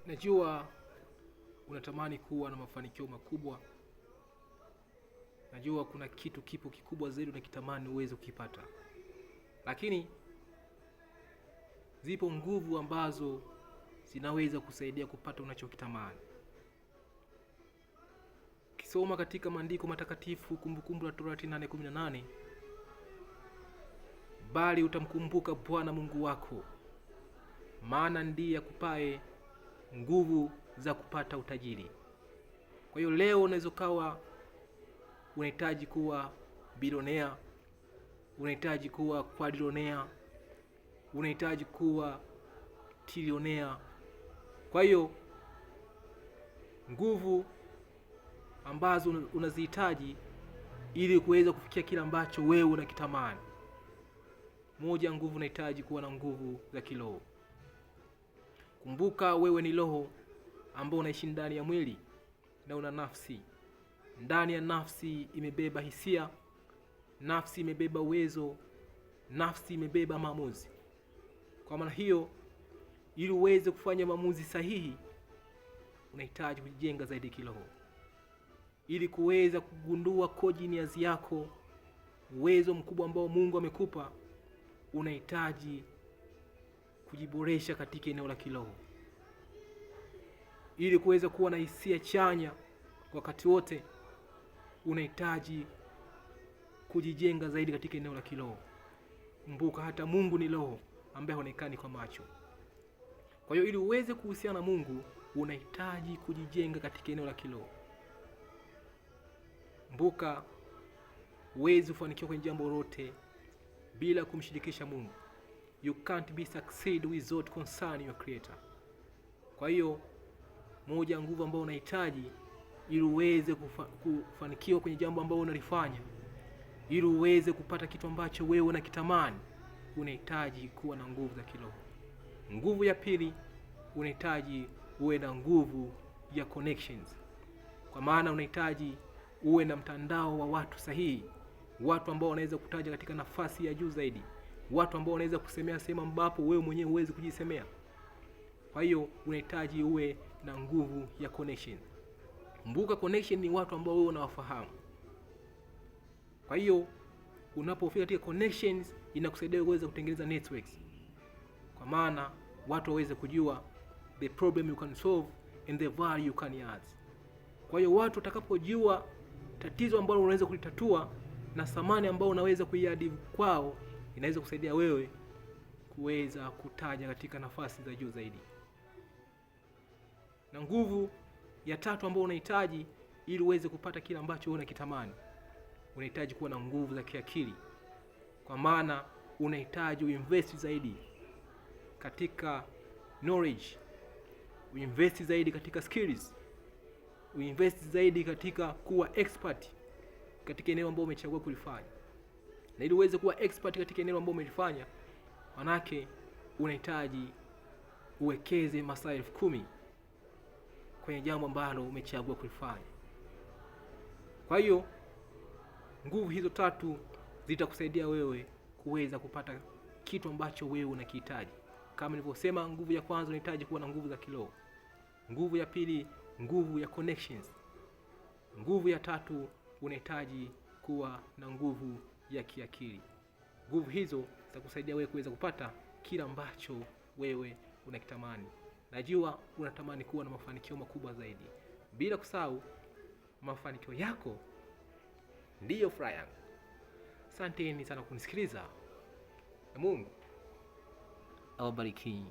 Najua unatamani kuwa na mafanikio makubwa. Najua kuna kitu kipo kikubwa zaidi unakitamani uweze kukipata. Lakini zipo nguvu ambazo zinaweza kusaidia kupata unachokitamani. Kisoma katika maandiko matakatifu, Kumbukumbu la Torati 8:18, bali utamkumbuka Bwana Mungu wako, maana ndiye akupaye nguvu za kupata utajiri. Kwa hiyo leo unaweza kawa unahitaji kuwa bilionea, unahitaji kuwa quadrilionea, unahitaji kuwa trilionea. Kwa hiyo nguvu ambazo unazihitaji ili kuweza kufikia kila ambacho wewe unakitamani. Moja, nguvu unahitaji kuwa na nguvu za kiroho. Kumbuka wewe ni roho ambao unaishi ndani ya mwili na una nafsi. Ndani ya nafsi imebeba hisia, nafsi imebeba uwezo, nafsi imebeba maamuzi. Kwa maana hiyo, ili uweze kufanya maamuzi sahihi, unahitaji kujijenga zaidi kiroho. Ili kuweza kugundua genius yako, uwezo mkubwa ambao Mungu amekupa, unahitaji kujiboresha katika eneo la kiroho. Ili kuweza kuwa na hisia chanya wakati wote, unahitaji kujijenga zaidi katika eneo la kiroho. Kumbuka hata Mungu ni roho ambaye haonekani kwa macho. Kwa hiyo ili uweze kuhusiana na Mungu, unahitaji kujijenga katika eneo la kiroho. Kumbuka huwezi kufanikiwa kwenye jambo lolote bila kumshirikisha Mungu. You can't be succeed without concerning your creator. Kwa hiyo moja nguvu ambayo unahitaji ili uweze kufanikiwa kwenye jambo ambalo unalifanya, ili uweze kupata kitu ambacho wewe unakitamani, unahitaji kuwa na nguvu za kiroho. Nguvu ya pili, unahitaji uwe na nguvu ya connections. Kwa maana unahitaji uwe na mtandao wa watu sahihi, watu ambao wanaweza kutaja katika nafasi ya juu zaidi, watu ambao wanaweza kusemea sehemu ambapo wewe mwenyewe huwezi kujisemea. Kwa hiyo unahitaji uwe na nguvu ya connection. Kumbuka connection ni watu ambao wewe unawafahamu. Kwa hiyo unapofika katika connections, inakusaidia uweze kutengeneza networks. Kwa maana watu waweze kujua the problem you can solve and the value you can add. Kwa hiyo watu watakapojua tatizo ambalo unaweza kulitatua na thamani ambayo unaweza kuiadi kwao, inaweza kusaidia wewe kuweza kutaja katika nafasi za juu zaidi. Na nguvu ya tatu ambayo unahitaji ili uweze kupata kila ambacho unakitamani, unahitaji kuwa na nguvu za kiakili. Kwa maana unahitaji uinvest zaidi katika knowledge, uinvest zaidi katika skills, uinvest zaidi katika kuwa expert katika eneo ambalo umechagua kulifanya. Na ili uweze kuwa expert katika eneo ambalo umelifanya, manake unahitaji uwekeze masaa 10,000 kwenye jambo ambalo umechagua kulifanya. Kwa hiyo nguvu hizo tatu zitakusaidia wewe kuweza kupata kitu ambacho wewe unakihitaji. Kama nilivyosema, nguvu ya kwanza unahitaji kuwa na nguvu za kiroho. Nguvu ya pili, nguvu ya connections. Nguvu ya tatu, unahitaji kuwa na nguvu ya kiakili. Nguvu hizo zitakusaidia wewe kuweza kupata kila ambacho wewe unakitamani. Najua unatamani kuwa na mafanikio makubwa zaidi. Bila kusahau, mafanikio yako ndiyo furaha yangu. Asanteni sana kunisikiliza. Na Mungu awabariki.